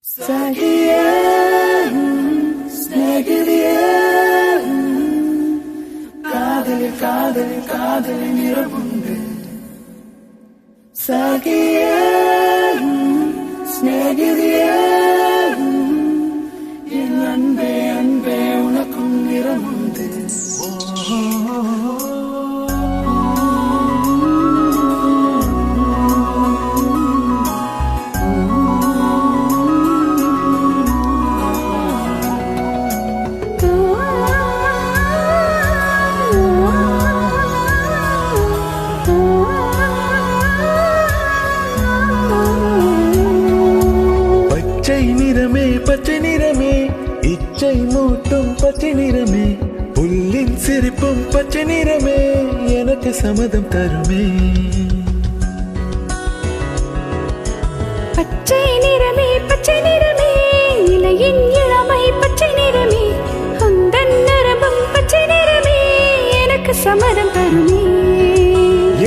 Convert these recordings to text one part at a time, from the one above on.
Sagiya, Snagiya, Kadali niramundu. Sagiya, Snagiya, en anbe unakkum niramundu. பச்சை நிறமே இச்சை மூட்டும் பச்சை நிறமே புல்லின் சிரிப்பும் பச்சை நிறமே எனக்கு சம்மதம் தருமே. பச்சை நிறமே இலையின் இளமை பச்சை நிறமே உந்தன் நரம்பும் பச்சை நிறமே எனக்கு சம்மதம் தருமே.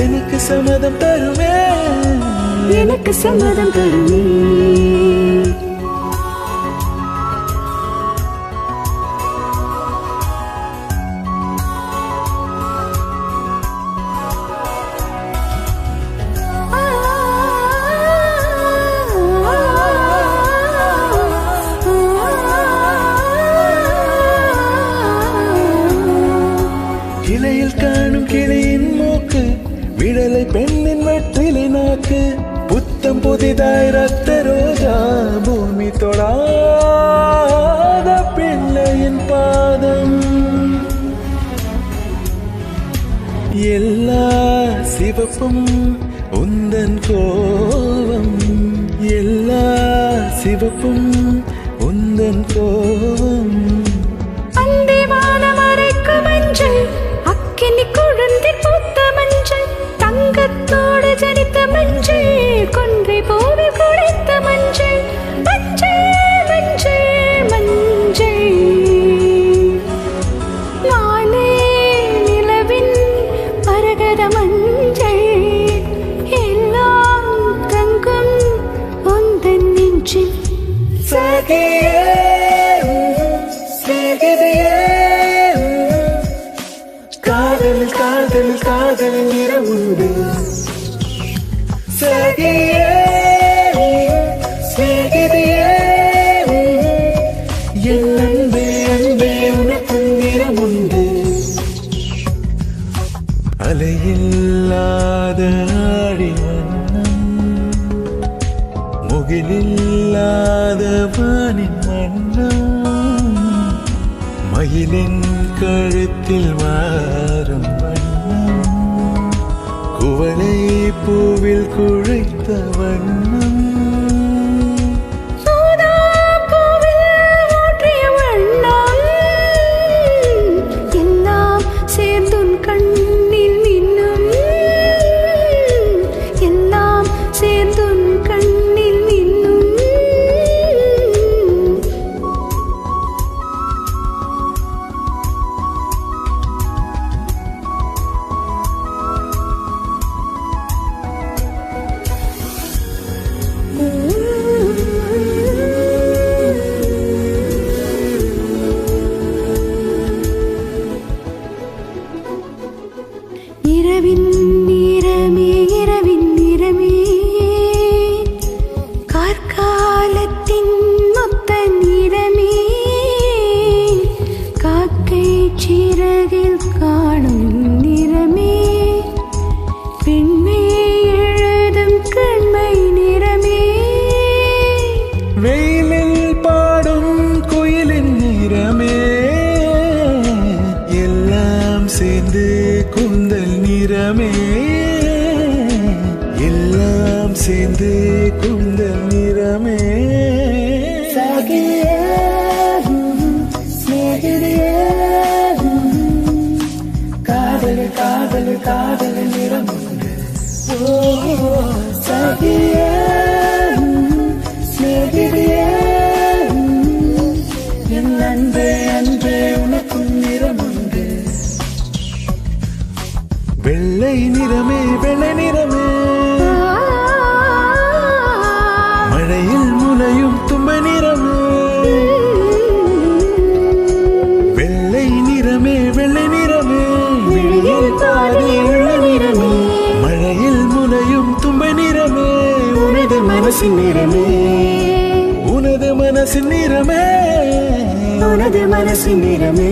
எனக்கு சம்மதம் தருமே. எனக்கு சம்மதம் தருமே. கிளையில் காணும் கிளையின் மூக்கு விடலை பெண்ணின் வெற்றிலை நாக்கு புத்தம் புதிதாய் ரத்த ரோஜா பூமி தொடாத பிள்ளையின் பாதம் எல்லா சிவப்பும் உந்தன் கோவம் எல்லா சிவப்பும் உந்தன் கோவம் பூத்த மஞ்சள் தங்கத்தோடு ஜனித்த மஞ்சள் கொன்றை போவில் குடைத்த மஞ்சள் மஞ்சள் மஞ்சள் மஞ்சள் நாளே நிலவின் மரகத மஞ்சள் எல்லாம் தங்கும் உந்தன் நெஞ்சில். காதல் நிறமுண்டு. சகியே சிநேகிதியே என் அன்பே உனக்கு நிறமுண்டு. அலையில்லாத ஆடி வண்ணம் முகிலில்லாத வானின் வண்ணம் மயிலின் கழுத்தில் மாறும் குவளை பூவில் குழைத்த வண்ணம் ஊற்றிய வண்ணம் எல்லாம் சேர்ந்துன் கண்ணில் மின்னும் எல்லாம் சேர்ந்துன் கண்ணில் மின்னும். இரவின் நிறமே கார்காலத்தின் மொத்த நிறமே காக்கை சிறகில் காணும் நிறமே பெண்மை எழுதும் கண்மை நிறமே வெயிலில் பாடும் குயிலின் நிறமே எல்லாம் சேர்ந்து கூந்தல் நிறமே எல்லாம் சேர்ந்து கூந்தல் நிறமே. Sagiya, Snagiya, Kadali niramundu. Sagiya, Snagiya, en anbe unakkum niramundu. வெள்ளை நிறமே மழையில் முளையும் தும்பனி மனசின் நிறமே உனது மனசின் நிறமே உனது மனசின் நிறமே